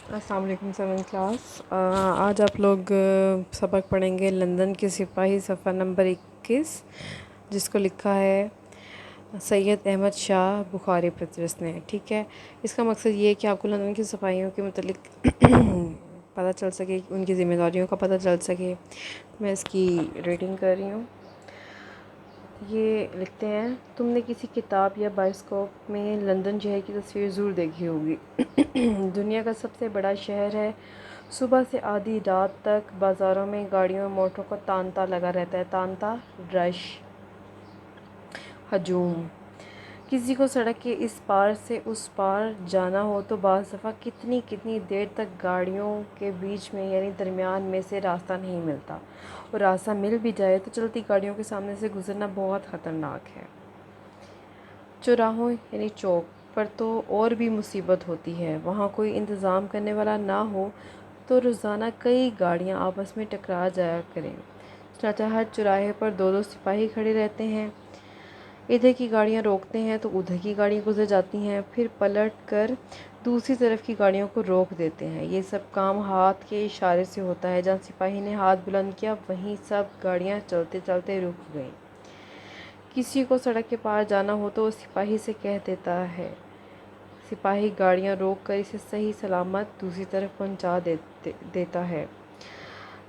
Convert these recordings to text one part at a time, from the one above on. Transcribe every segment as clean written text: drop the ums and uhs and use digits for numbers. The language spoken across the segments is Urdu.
السلام علیکم 7 کلاس۔ آج آپ لوگ سبق پڑھیں گے لندن کے سپاہی صفحہ نمبر 21، جس کو لکھا ہے سید احمد شاہ بخاری پطرس نے۔ ٹھیک ہے، اس کا مقصد یہ ہے کہ آپ کو لندن کے سپاہیوں کے متعلق پتہ چل سکے، ان کی ذمہ داریوں کا پتہ چل سکے۔ میں اس کی ریڈنگ کر رہی ہوں۔ یہ لکھتے ہیں، تم نے کسی کتاب یا بائسکوپ میں لندن شہر کی تصویر ضرور دیکھی ہوگی۔ دنیا کا سب سے بڑا شہر ہے۔ صبح سے آدھی رات تک بازاروں میں گاڑیوں اور موٹروں کا تانتا لگا رہتا ہے۔ تانتا، رش، ہجوم۔ کسی کو سڑک کے اس پار سے اس پار جانا ہو تو بعض دفعہ کتنی دیر تک گاڑیوں کے بیچ میں یعنی درمیان میں سے راستہ نہیں ملتا، اور راستہ مل بھی جائے تو چلتی گاڑیوں کے سامنے سے گزرنا بہت خطرناک ہے۔ چوراہوں یعنی چوک پر تو اور بھی مصیبت ہوتی ہے۔ وہاں کوئی انتظام کرنے والا نہ ہو تو روزانہ کئی گاڑیاں آپس میں ٹکرا جایا کریں۔ چنانچہ ہر چوراہے پر دو سپاہی کھڑے رہتے ہیں، ادھر کی گاڑیاں روکتے ہیں تو ادھر کی گاڑیاں گزر جاتی ہیں، پھر پلٹ کر دوسری طرف کی گاڑیوں کو روک دیتے ہیں۔ یہ سب کام ہاتھ کے اشارے سے ہوتا ہے۔ جہاں سپاہی نے ہاتھ بلند کیا وہیں سب گاڑیاں چلتے چلتے رک گئیں۔ کسی کو سڑک کے پار جانا ہو تو وہ سپاہی سے کہہ دیتا ہے، سپاہی گاڑیاں روک کر اسے صحیح سلامت دوسری طرف پہنچا دیتا ہے۔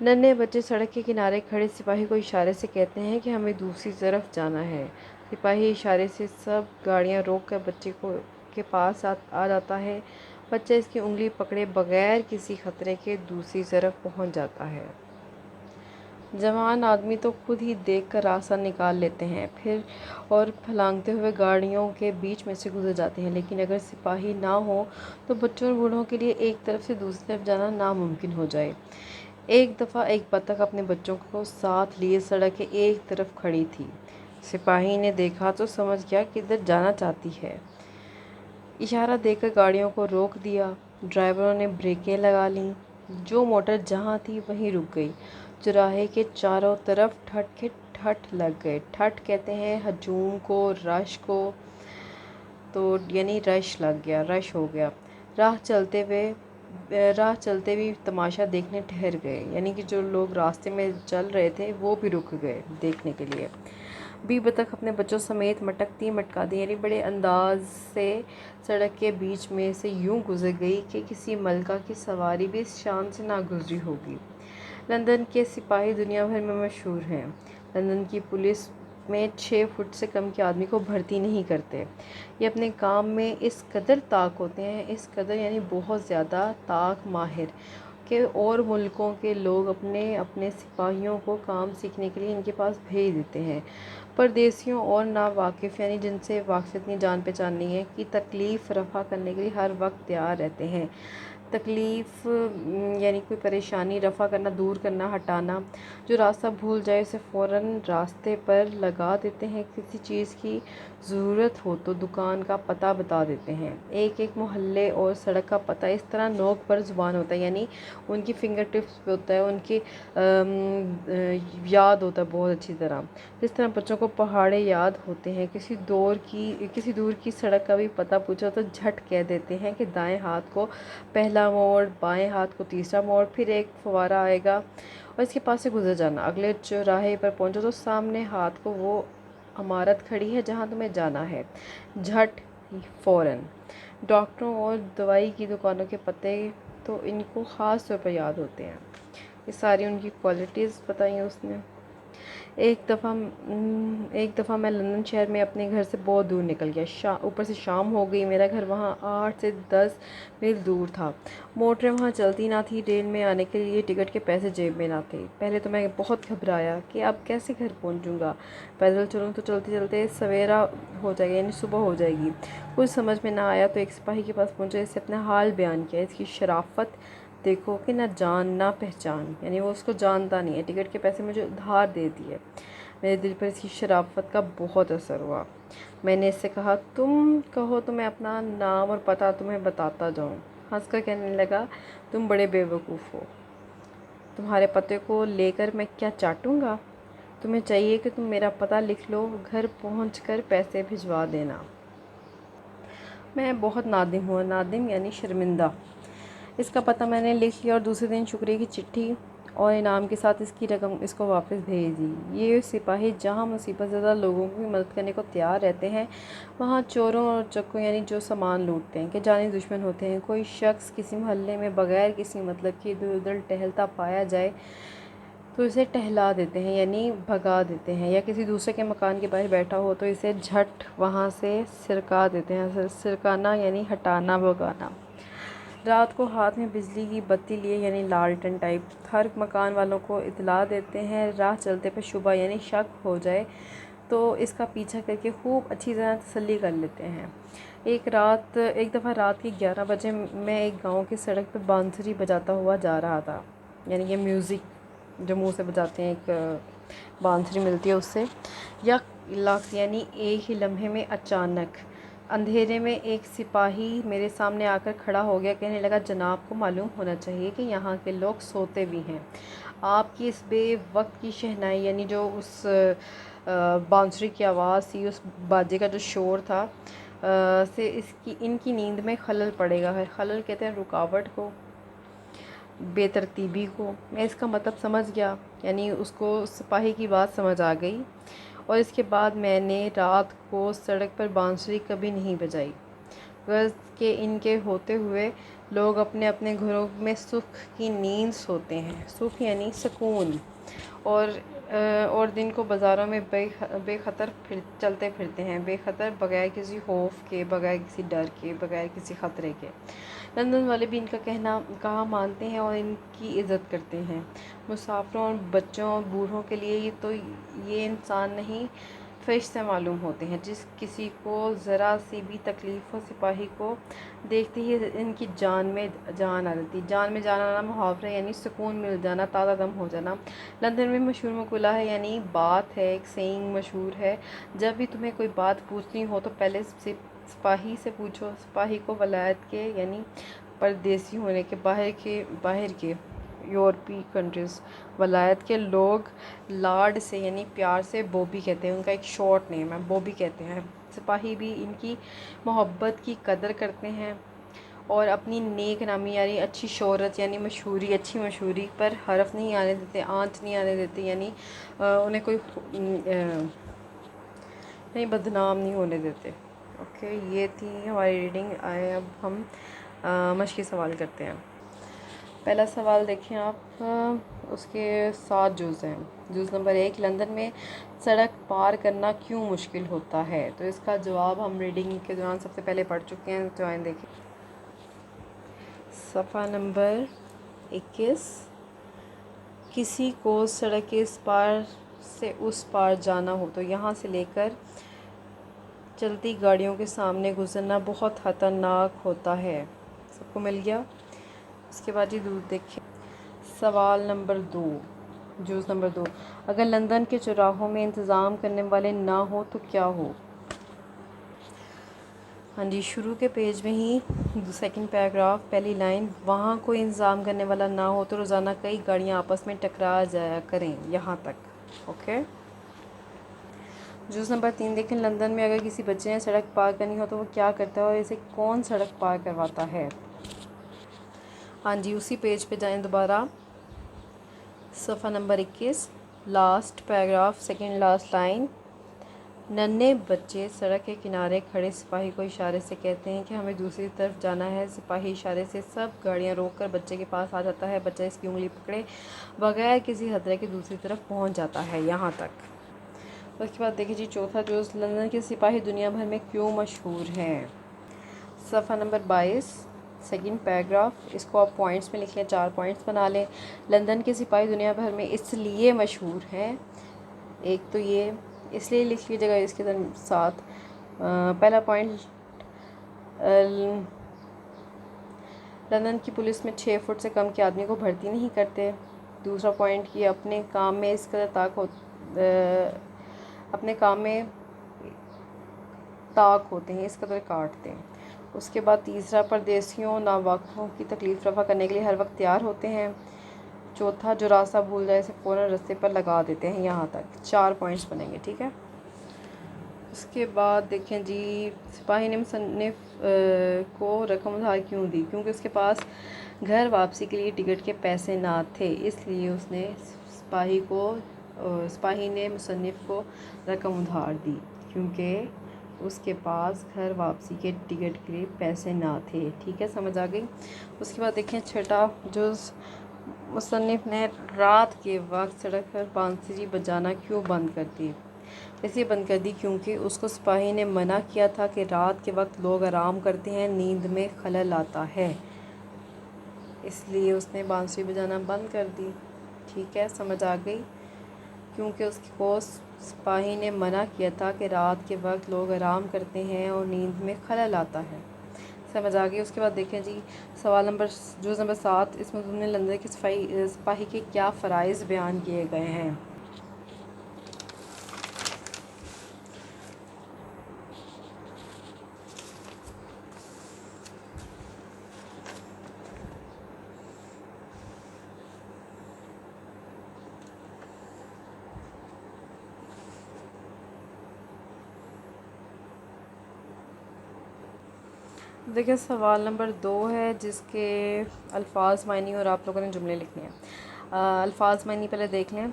ننھے بچے سڑک کے کنارے کھڑے سپاہی کو اشارے سے کہتے ہیں کہ ہمیں دوسری طرف جانا ہے۔ سپاہی اشارے سے سب گاڑیاں روک کر بچے کے پاس آ جاتا ہے۔ بچہ اس کی انگلی پکڑے بغیر کسی خطرے کے دوسری طرف پہنچ جاتا ہے۔ جوان آدمی تو خود ہی دیکھ کر راستہ نکال لیتے ہیں پھر اور پھلانگتے ہوئے گاڑیوں کے بیچ میں سے گزر جاتے ہیں، لیکن اگر سپاہی نہ ہو تو بچوں اور بوڑھوں کے لیے ایک طرف سے دوسری طرف جانا ناممکن ہو جائے۔ ایک دفعہ ایک بطخ اپنے بچوں کو ساتھ لیے سڑک کے ایک طرف کھڑی تھی۔ سپاہی نے دیکھا تو سمجھ گیا کدھر جانا چاہتی ہے۔ اشارہ دے کر گاڑیوں کو روک دیا۔ ڈرائیوروں نے بریکیں لگا لیں۔ جو موٹر جہاں تھی وہیں رک گئی۔ چوراہے کے چاروں طرف ٹھٹ کے ٹھٹ لگ گئے۔ ٹھٹ کہتے ہیں ہجوم کو، رش کو، تو یعنی رش لگ گیا، رش ہو گیا۔ راہ چلتے بھی تماشا دیکھنے ٹھہر گئے، یعنی کہ جو لوگ راستے میں چل رہے تھے وہ بھی رک گئے دیکھنے کے لیے۔ بطخ اپنے بچوں سمیت مٹکتی مٹکاتی یعنی بڑے انداز سے سڑک کے بیچ میں سے یوں گزر گئی کہ کسی ملکہ کی سواری بھی اس شان سے نہ گزری ہوگی۔ لندن کے سپاہی دنیا بھر میں مشہور ہیں۔ لندن کی پولیس میں 6 فٹ سے کم کے آدمی کو بھرتی نہیں کرتے۔ یہ اپنے کام میں اس قدر طاق ہوتے ہیں، اس قدر یعنی بہت زیادہ طاق ماہر، کہ اور ملکوں کے لوگ اپنے سپاہیوں کو کام سیکھنے کے لیے ان کے پاس بھیج دیتے ہیں۔ پردیسیوں اور ناواقف یعنی جن سے واقفیت نہیں، جان پہچان نہیں ہے، کی تکلیف رفع کرنے کے لیے ہر وقت تیار رہتے ہیں۔ تکلیف یعنی کوئی پریشانی رفع کرنا، دور کرنا، ہٹانا۔ جو راستہ بھول جائے اسے فوراً راستے پر لگا دیتے ہیں۔ کسی چیز کی ضرورت ہو تو دکان کا پتہ بتا دیتے ہیں۔ ایک محلے اور سڑک کا پتہ اس طرح نوک پر زبان ہوتا ہے، یعنی ان کی فنگر ٹپس پہ ہوتا ہے، ان کی یاد ہوتا ہے بہت اچھی طرح، جس طرح بچوں کو پہاڑے یاد ہوتے ہیں۔ کسی دور کی سڑک کا بھی پتہ پوچھو تو جھٹ کہہ دیتے ہیں کہ دائیں ہاتھ کو پہلا موڑ، بائیں ہاتھ کو تیسرا موڑ، پھر ایک فوارہ آئے گا اور اس کے پاس سے گزر جانا۔ اگلے چوراہے پر پہنچو تو سامنے ہاتھ کو وہ عمارت کھڑی ہے جہاں تمہیں جانا ہے، جھٹ، فوراً۔ ڈاکٹروں اور دوائی کی دکانوں کے پتے تو ان کو خاص طور پر یاد ہوتے ہیں۔ یہ ساری ان کی کوالٹیز بتائیں اس نے۔ ایک دفعہ میں لندن شہر میں اپنے گھر سے بہت دور نکل گیا۔ اوپر سے شام ہو گئی، میرا گھر وہاں 8 سے 10 میل دور تھا۔ موٹریں وہاں چلتی نہ تھیں، ٹرین میں آنے کے لیے ٹکٹ کے پیسے جیب میں نہ تھے۔ پہلے تو میں بہت گھبرایا کہ اب کیسے گھر پہنچوں گا، پیدل چلوں تو چلتے چلتے سویرا ہو جائے گا، یعنی صبح ہو جائے گی۔ کچھ سمجھ میں نہ آیا تو ایک سپاہی کے پاس پہنچا، اس سے اپنا حال بیان کیا۔ اس کی شرافت دیکھو کہ نہ جان نہ پہچان، یعنی وہ اس کو جانتا نہیں ہے، ٹکٹ کے پیسے مجھے ادھار دے دیے۔ میرے دل پر اس کی شرافت کا بہت اثر ہوا۔ میں نے اس سے کہا، تم کہو تو میں اپنا نام اور پتہ تمہیں بتاتا جاؤں۔ ہنس کر کہنے لگا، تم بڑے بے وقوف ہو، تمہارے پتے کو لے کر میں کیا چاٹوں گا؟ تمہیں چاہیے کہ تم میرا پتہ لکھ لو، گھر پہنچ کر پیسے بھجوا دینا۔ میں بہت نادم ہوا، نادم یعنی شرمندہ۔ اس کا پتہ میں نے لکھ لیا اور دوسرے دن شکریہ کی چٹھی اور انعام کے ساتھ اس کی رقم اس کو واپس بھیج دی۔ یہ سپاہی جہاں مصیبت زدہ لوگوں کی مدد کرنے کو تیار رہتے ہیں، وہاں چوروں اور چکوں یعنی جو سامان لوٹتے ہیں کہ جانی دشمن ہوتے ہیں۔ کوئی شخص کسی محلے میں بغیر کسی مطلب کے ادھر ادھر ٹہلتا پایا جائے تو اسے ٹہلا دیتے ہیں یعنی بھگا دیتے ہیں، یا کسی دوسرے کے مکان کے باہر بیٹھا ہو تو اسے جھٹ وہاں سے سرکا دیتے ہیں۔ سرکانا یعنی ہٹانا، بھگانا۔ رات کو ہاتھ میں بجلی کی بتی لیے یعنی لالٹن ٹائپ ہر مکان والوں کو اطلاع دیتے ہیں۔ راہ چلتے پہ شبہ یعنی شک ہو جائے تو اس کا پیچھا کر کے خوب اچھی طرح تسلی کر لیتے ہیں۔ ایک دفعہ رات کے 11 بجے میں ایک گاؤں کی سڑک پہ بانسری بجاتا ہوا جا رہا تھا، یعنی یہ میوزک جو منہ سے بجاتے ہیں، ایک بانسری ملتی ہے اس سے۔ یک لخت یعنی ایک ہی لمحے میں، اچانک اندھیرے میں ایک سپاہی میرے سامنے آ کر کھڑا ہو گیا۔ کہنے لگا، جناب کو معلوم ہونا چاہیے کہ یہاں کے لوگ سوتے بھی ہیں۔ آپ کی اس بے وقت کی شہنائی یعنی جو اس بانسری کی آواز تھی، اس باجے کا جو شور تھا سے ان کی نیند میں خلل پڑے گا۔ خلل کہتے ہیں رکاوٹ کو، بے ترتیبی کو۔ میں اس کا مطلب سمجھ گیا، یعنی اس کو سپاہی کی بات سمجھ آ گئی، اور اس کے بعد میں نے رات کو سڑک پر بانسری کبھی نہیں بجائی۔ غرض کہ ان کے ہوتے ہوئے لوگ اپنے اپنے گھروں میں سکھ کی نیند سوتے ہیں۔ سکھ یعنی سکون، اور دن کو بازاروں میں بے خطر چلتے پھرتے ہیں، بے خطر، بغیر کسی خوف کے، بغیر کسی ڈر کے، بغیر کسی خطرے کے۔ لندن والے بھی ان کا کہا مانتے ہیں اور ان کی عزت کرتے ہیں۔ مسافروں اور بچوں اور بوڑھوں کے لیے تو یہ انسان نہیں، فرشتے معلوم ہوتے ہیں۔ جس کسی کو ذرا سی بھی تکلیف ہو، سپاہی کو دیکھتے ہی ان کی جان میں جان آ جاتی۔ جان میں جان آنا محاورہ یعنی سکون مل جانا، تازہ دم ہو جانا۔ لندن میں مشہور مقولہ ہے، یعنی بات ہے، ایک سینگ مشہور ہے، جب بھی تمہیں کوئی بات پوچھنی ہو تو پہلے سپاہی سے پوچھو۔ سپاہی کو ولایت کے یعنی پردیسی ہونے کے، باہر کے یورپی کنٹریز، ولایت کے لوگ لاڈ سے یعنی پیار سے بوبی کہتے ہیں، ان کا ایک شارٹ نیم ہے، بوبی کہتے ہیں۔ سپاہی بھی ان کی محبت کی قدر کرتے ہیں اور اپنی نیک نامی یعنی اچھی شہرت یعنی مشہوری، اچھی مشہوری پر حرف نہیں آنے دیتے، آنچ نہیں آنے دیتے، یعنی انہیں کوئی نہیں بدنام نہیں ہونے دیتے۔ اوکے، یہ تھی ہماری ریڈنگ۔ آئے اب ہم مشقی سوال کرتے ہیں۔ پہلا سوال دیکھیں آپ، اس کے 7 جز ہیں۔ جز نمبر 1، لندن میں سڑک پار کرنا کیوں مشکل ہوتا ہے؟ تو اس کا جواب ہم ریڈنگ کے دوران سب سے پہلے پڑھ چکے ہیں، تو آئیں دیکھیں۔ صفحہ نمبر 21، کسی کو سڑک کے اس پار سے اس پار جانا ہو تو یہاں سے لے کر چلتی گاڑیوں کے سامنے گزرنا بہت خطرناک ہوتا ہے۔ سب کو مل گیا؟ اس کے بعد دیکھیں سوال نمبر 2، جز نمبر 2، اگر لندن کے چوراہوں میں انتظام کرنے والے نہ ہوں تو کیا ہو؟ ہاں جی، شروع کے پیج میں ہی سیکنڈ پیراگراف، پہلی لائن، وہاں کوئی انتظام کرنے والا نہ ہو تو روزانہ کئی گاڑیاں آپس میں ٹکرا جایا کریں، یہاں تک۔ اوکے، جز نمبر 3 دیکھیں، لندن میں اگر کسی بچے نے سڑک پار کرنی ہو تو وہ کیا کرتا ہے اور اسے کون سڑک پار کرواتا ہے؟ ہاں جی، اسی پیج پہ جائیں دوبارہ، صفحہ نمبر 21، last paragraph, second last line, ننھے بچے سڑک کے کنارے کھڑے سپاہی کو اشارے سے کہتے ہیں کہ ہمیں دوسری طرف جانا ہے۔ سپاہی اشارے سے سب گاڑیاں روک کر بچے کے پاس آ جاتا ہے، بچہ اس کی انگلی پکڑے بغیر کسی خطرے کے دوسری طرف پہنچ جاتا ہے، یہاں تک۔ اس کے بعد دیکھیں جی چوتھا جز، لندن کے سپاہی دنیا بھر میں کیوں مشہور ہیں؟ صفحہ نمبر 22، سیکنڈ پیراگراف، اس کو آپ پوائنٹس میں لکھ لیں، 4 پوائنٹس بنا لیں۔ لندن کے سپاہی دنیا بھر میں اس لیے مشہور ہیں، ایک تو یہ اس لیے لکھ لیجیے گا اس کے ساتھ۔ پہلا پوائنٹ، لندن کی پولیس میں 6 فٹ سے کم کے آدمی کو بھرتی نہیں کرتے۔ دوسرا پوائنٹ، یہ اپنے کام میں طاق ہوتے ہیں، اس قدر کاٹتے ہیں۔ اس کے بعد تیسرا، پردیسیوں ناواقفوں کی تکلیف رفع کرنے کے لیے ہر وقت تیار ہوتے ہیں۔ چوتھا، جو راستہ بھول جائے اسے فوراً رستے پر لگا دیتے ہیں، یہاں تک 4 پوائنٹس بنیں گے، ٹھیک ہے۔ اس کے بعد دیکھیں جی، سپاہی نے مصنف کو رقم ادھار کیوں دی؟ کیونکہ اس کے پاس گھر واپسی کے لیے ٹکٹ کے پیسے نہ تھے، اس لیے اس نے سپاہی نے مصنف کو رقم ادھار دی، کیونکہ اس کے پاس گھر واپسی کے ٹکٹ کے لیے پیسے نہ تھے۔ ٹھیک ہے، سمجھ آ گئی؟ اس کے بعد دیکھیں چھٹا جز، مصنف نے رات کے وقت سڑک پر بانسری بجانا کیوں بند کر دی؟ اس لیے بند کر دی کیونکہ اس کو سپاہی نے منع کیا تھا کہ رات کے وقت لوگ آرام کرتے ہیں، نیند میں خلل آتا ہے، اس لیے اس نے بانسری بجانا بند کر دی۔ ٹھیک ہے، سمجھ آ گئی؟ کیونکہ اس کو سپاہی نے منع کیا تھا کہ رات کے وقت لوگ آرام کرتے ہیں اور نیند میں خلل آتا ہے۔ سمجھ آ گئی؟ اس کے بعد دیکھیں جی، سوال جز نمبر 7، اس مضمون میں لندن کے سپاہی کے کیا فرائض بیان کیے گئے ہیں؟ دیکھیں سوال نمبر 2 ہے، جس کے الفاظ معنی اور آپ لوگوں نے جملے لکھنے ہیں۔ الفاظ معنی پہلے دیکھ لیں۔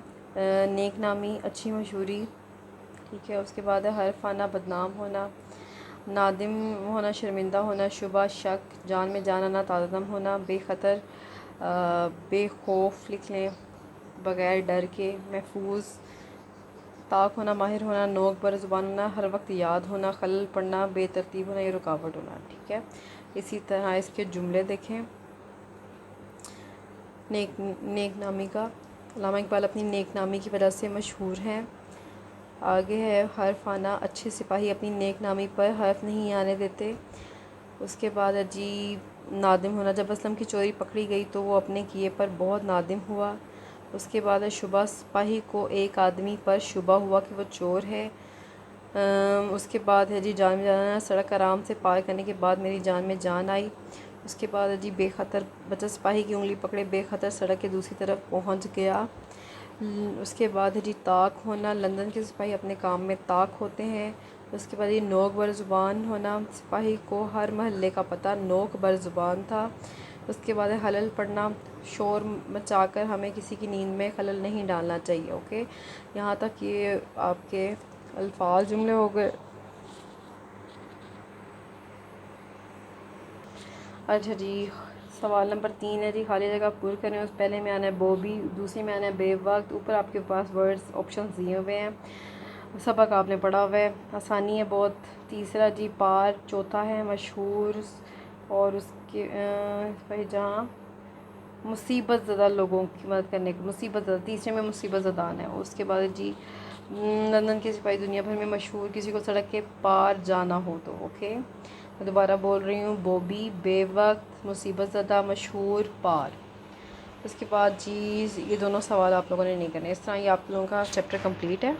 نیک نامی، اچھی مشہوری، ٹھیک ہے۔ اس کے بعد ہے حرفانہ، بدنام ہونا، نادم ہونا، شرمندہ ہونا، شبہ، شک، جان میں جان آنا، تازہ دم ہونا، بے خطر، بے خوف لکھ لیں، بغیر ڈر کے، محفوظ، طاق ہونا، ماہر ہونا، نوک بر زبان ہونا، ہر وقت یاد ہونا، خلل پڑنا، بے ترتیب ہونا، یہ رکاوٹ ہونا۔ ٹھیک ہے، اسی طرح اس کے جملے دیکھیں۔ نیک نامی کا، علامہ اقبال اپنی نیک نامی کی وجہ سے مشہور ہیں۔ آگے ہے حرفانہ، اچھے سپاہی اپنی نیک نامی پر حرف نہیں آنے دیتے۔ اس کے بعد ہے جی نادم ہونا، جب اسلم کی چوری پکڑی گئی تو وہ اپنے کیے پر بہت نادم ہوا۔ اس کے بعد ہے شبہ، سپاہی کو ایک آدمی پر شبہ ہوا کہ وہ چور ہے۔ اس کے بعد ہے جی جان میں جان آنا، سڑک آرام سے پار کرنے کے بعد میری جان میں جان آئی۔ اس کے بعد ہے جی بے خطر، بچہ سپاہی کی انگلی پکڑے بے خطر سڑک کے دوسری طرف پہنچ گیا۔ اس کے بعد ہے جی طاق ہونا، لندن کے سپاہی اپنے کام میں طاق ہوتے ہیں۔ اس کے بعد یہ نوک بر زبان ہونا، سپاہی کو ہر محلے کا پتہ نوک بر زبان تھا۔ اس کے بعد ہے خلل پڑنا، شور مچا کر ہمیں کسی کی نیند میں خلل نہیں ڈالنا چاہیے۔ اوکے، یہاں تک یہ آپ کے الفاظ جملے ہو گئے۔ اچھا جی، سوال نمبر 3 ہے جی، خالی جگہ پر کریں۔ اس پہلے میں آنا ہے بوبی، دوسری میں آنا ہے بے وقت۔ اوپر آپ کے پاس ورڈز آپشنز دیے ہوئے ہیں، سبق آپ نے پڑھا ہوا ہے، آسانی ہے بہت۔ تیسرا جی پار، چوتھا ہے مشہور، اور اس کے جہاں مصیبت زدہ لوگوں کی مدد کرنے کی، مصیبت زدہ، تیسرے میں مصیبت زدان ہے۔ اس کے بعد جی لندن کے سپاہی دنیا بھر میں مشہور، کسی کو سڑک کے پار جانا ہو تو۔ اوکے، میں دوبارہ بول رہی ہوں، بوبی، بے وقت، مصیبت زدہ، مشہور، پار۔ اس کے بعد جی یہ دونوں سوال آپ لوگوں نے نہیں کرنے، اس طرح یہ آپ لوگوں کا چیپٹر کمپلیٹ ہے۔